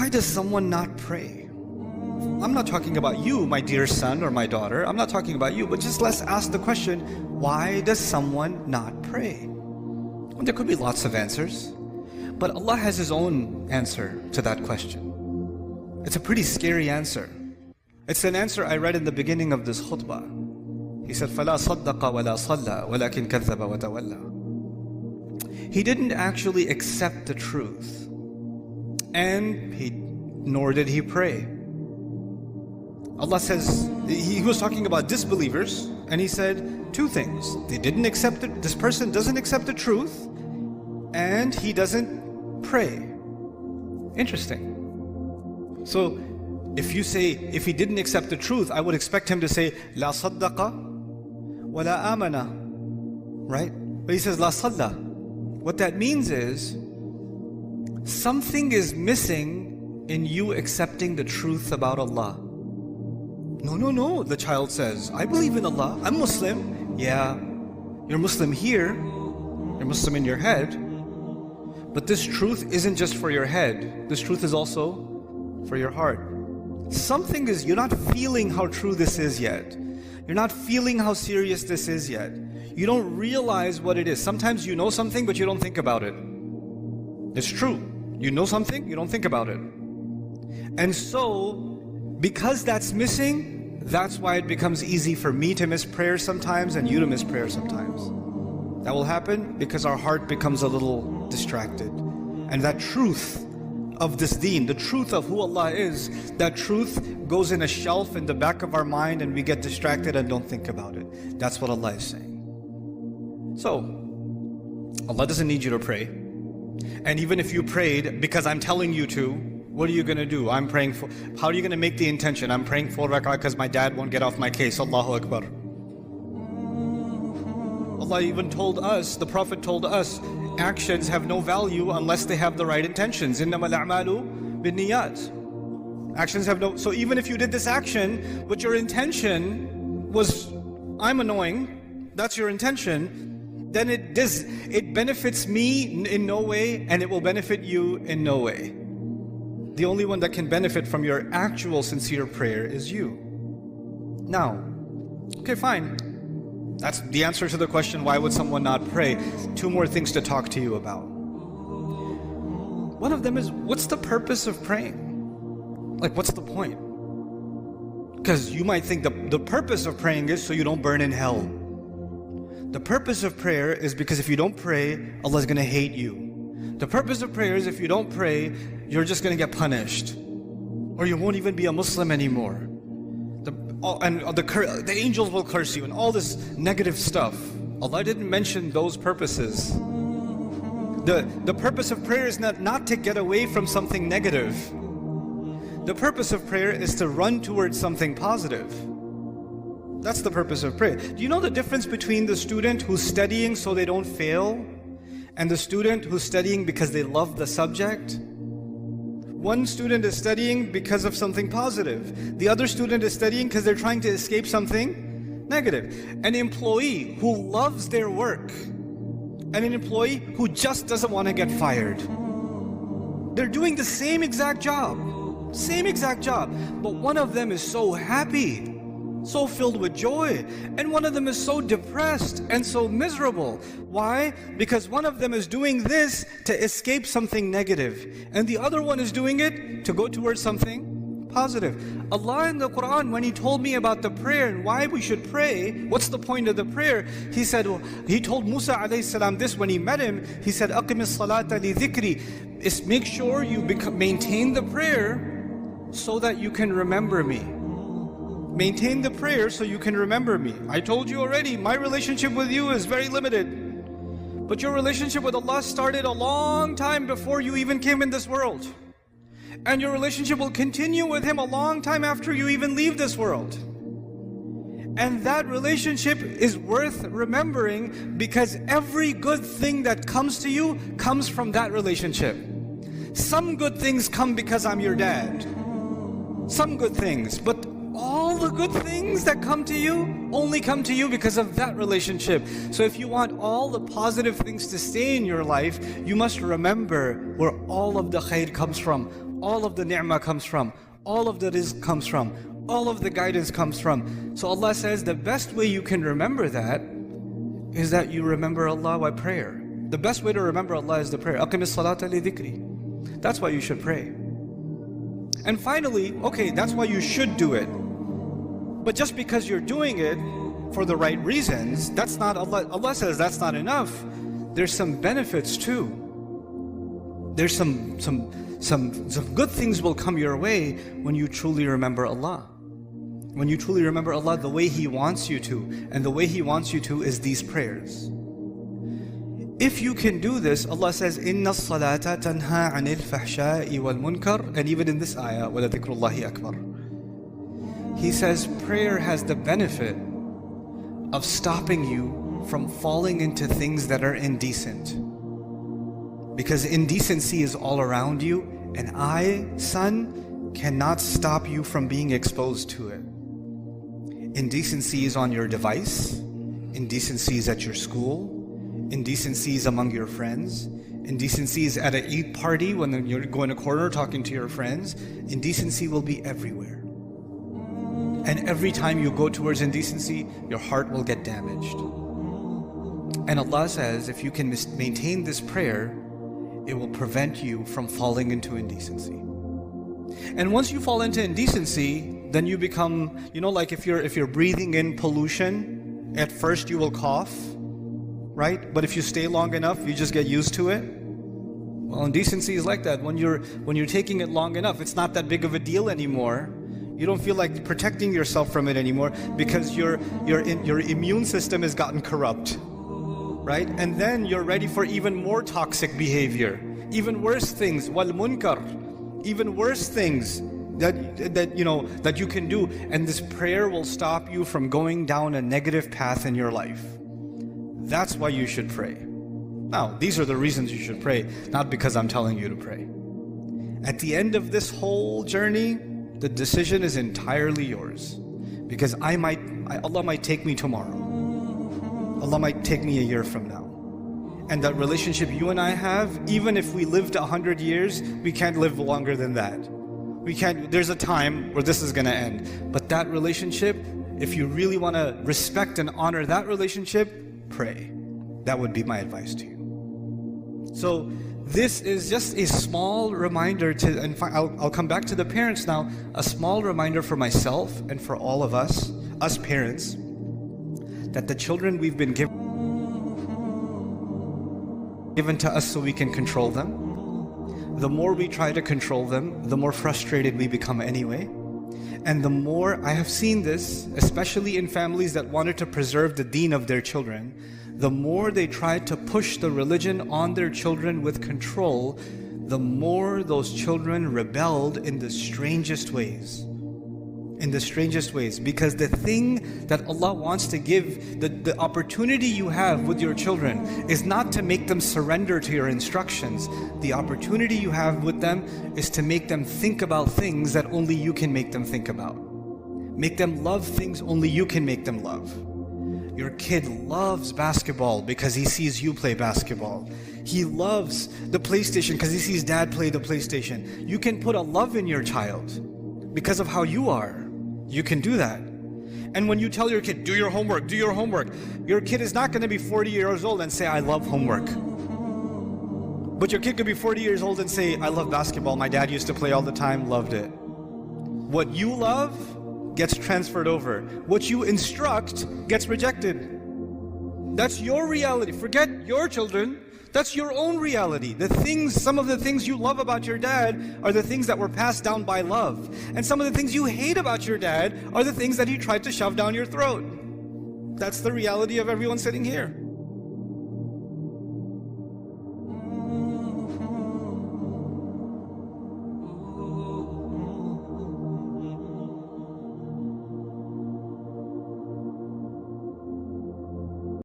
why does someone not pray? I'm not talking about you, my dear son or my daughter. I'm not talking about you, but just let's ask the question, why does someone not pray? Well, there could be lots of answers, but Allah has His own answer to that question. It's a pretty scary answer. It's an answer I read in the beginning of this khutbah. He said, فَلَا صَدَّقَ وَلَا صَلَّى وَلَكِنْ كَذَّبَ وَتَوَلَّى. He didn't actually accept the truth, and nor did he pray. Allah says, He was talking about disbelievers, and He said two things. They didn't accept it. This person doesn't accept the truth, and he doesn't pray. Interesting. So, if you say, if he didn't accept the truth, I would expect him to say, La saddaqa wa la amana. Right? But he says, La salla. What that means is, something is missing in you accepting the truth about Allah. No, the child says, I believe in Allah, I'm Muslim. Yeah, you're Muslim here, you're Muslim in your head, but this truth isn't just for your head, this truth is also for your heart. Something is, you're not feeling how true this is yet. You're not feeling how serious this is yet. You don't realize what it is. Sometimes you know something, but you don't think about it. It's true. You know something, you don't think about it. And so, because that's missing, that's why it becomes easy for me to miss prayer sometimes and you to miss prayer sometimes. That will happen because our heart becomes a little distracted. And that truth of this deen, the truth of who Allah is, that truth goes in a shelf in the back of our mind and we get distracted and don't think about it. That's what Allah is saying. So, Allah doesn't need you to pray. And even if you prayed because I'm telling you to, what are you going to do? I'm praying for, how are you going to make the intention? I'm praying 4 rak'ah because my dad won't get off my case. Allahu Akbar. Allah even told us, the Prophet told us, actions have no value unless they have the right intentions. إِنَّمَا الْأَعْمَالُ بِالنِّيَّاتِ. Actions have no, so even if you did this action, but your intention was, I'm annoying, that's your intention, then it benefits me in no way and it will benefit you in no way. The only one that can benefit from your actual sincere prayer is you. Now, okay, fine. That's the answer to the question, why would someone not pray? 2 more things to talk to you about. One of them is, what's the purpose of praying? Like, what's the point? Because you might think the purpose of praying is so you don't burn in hell. The purpose of prayer is because if you don't pray, Allah is going to hate you. The purpose of prayer is if you don't pray, you're just going to get punished. Or you won't even be a Muslim anymore. The angels will curse you and all this negative stuff. Allah didn't mention those purposes. The purpose of prayer is not to get away from something negative. The purpose of prayer is to run towards something positive. That's the purpose of prayer. Do you know the difference between the student who's studying so they don't fail and the student who's studying because they love the subject? One student is studying because of something positive. The other student is studying because they're trying to escape something negative. An employee who loves their work and an employee who just doesn't want to get fired. They're doing the same exact job. But one of them is so happy, so filled with joy, and one of them is so depressed and so miserable. Why? Because one of them is doing this to escape something negative, and the other one is doing it to go towards something positive. Allah in the Quran, when He told me about the prayer and why we should pray, what's the point of the prayer? He said, He told Musa alayhi salam this when he met him. He said, أَقِمِ الصَّلَاةَ لِذِكْرِ. Is make sure you maintain the prayer so that you can remember me. Maintain the prayer so you can remember me. I told you already, my relationship with you is very limited. But your relationship with Allah started a long time before you even came in this world. And your relationship will continue with Him a long time after you even leave this world. And that relationship is worth remembering because every good thing that comes to you comes from that relationship. Some good things come because I'm your dad. Some good things, but all the good things that come to you only come to you because of that relationship. So if you want all the positive things to stay in your life, you must remember where all of the khair comes from. all of the ni'mah comes from, all of the rizq comes from, all of the guidance comes from. So Allah says the best way you can remember that is that you remember Allah by prayer. The best way to remember Allah is the prayer. Aqimis salata li dhikri. That's why you should pray. And finally, okay, that's why you should do it. But just because you're doing it for the right reasons, that's not Allah. Allah says that's not enough. There's some benefits too. There's some good things will come your way when you truly remember Allah. When you truly remember Allah the way He wants you to. And the way He wants you to is these prayers. If you can do this, Allah says, Inna salata tanha anil fahsha'i wal munkar. And even in this ayah, wala dhikrullahi akbar. He says prayer has the benefit of stopping you from falling into things that are indecent. Because indecency is all around you, and I, son, cannot stop you from being exposed to it. Indecency is on your device, indecency is at your school, indecency is among your friends, indecency is at an Eid party when you're going to corner talking to your friends. Indecency will be everywhere. And every time you go towards indecency, your heart will get damaged. And Allah says, if you can maintain this prayer, it will prevent you from falling into indecency. And once you fall into indecency, then you become, like if you're breathing in pollution, at first you will cough, right? But if you stay long enough, you just get used to it. Well, indecency is like that. When you're taking it long enough, it's not that big of a deal anymore. You don't feel like protecting yourself from it anymore because your immune system has gotten corrupt, right? And then you're ready for even more toxic behavior, even worse things, wal munkar, even worse things that you can do. And this prayer will stop you from going down a negative path in your life. That's why you should pray. Now, these are the reasons you should pray, not because I'm telling you to pray. At the end of this whole journey, the decision is entirely yours. Because Allah might take me tomorrow. Allah might take me a year from now. And that relationship you and I have, even if we lived 100 years, we can't live longer than that. There's a time where this is going to end. But that relationship, if you really want to respect and honor that relationship, pray. That would be my advice to you. So this is just a small reminder and I'll come back to the parents now, a small reminder for myself and for all of us parents, that the children we've been given to us so we can control them. The more we try to control them, the more frustrated we become anyway. And the more, I have seen this, especially in families that wanted to preserve the deen of their children, the more they tried to push the religion on their children with control, the more those children rebelled in the strangest ways. Because the thing that Allah wants to give, the opportunity you have with your children is not to make them surrender to your instructions. The opportunity you have with them is to make them think about things that only you can make them think about. Make them love things only you can make them love. Your kid loves basketball because he sees you play basketball. He loves the PlayStation because he sees dad play the PlayStation. You can put a love in your child because of how you are. You can do that. And when you tell your kid, do your homework, your kid is not going to be 40 years old and say, I love homework. But your kid could be 40 years old and say, I love basketball. My dad used to play all the time, loved it. What you love gets transferred over. What you instruct gets rejected. That's your reality. Forget your children. That's your own reality. Some of the things you love about your dad are the things that were passed down by love. And some of the things you hate about your dad are the things that he tried to shove down your throat. That's the reality of everyone sitting here.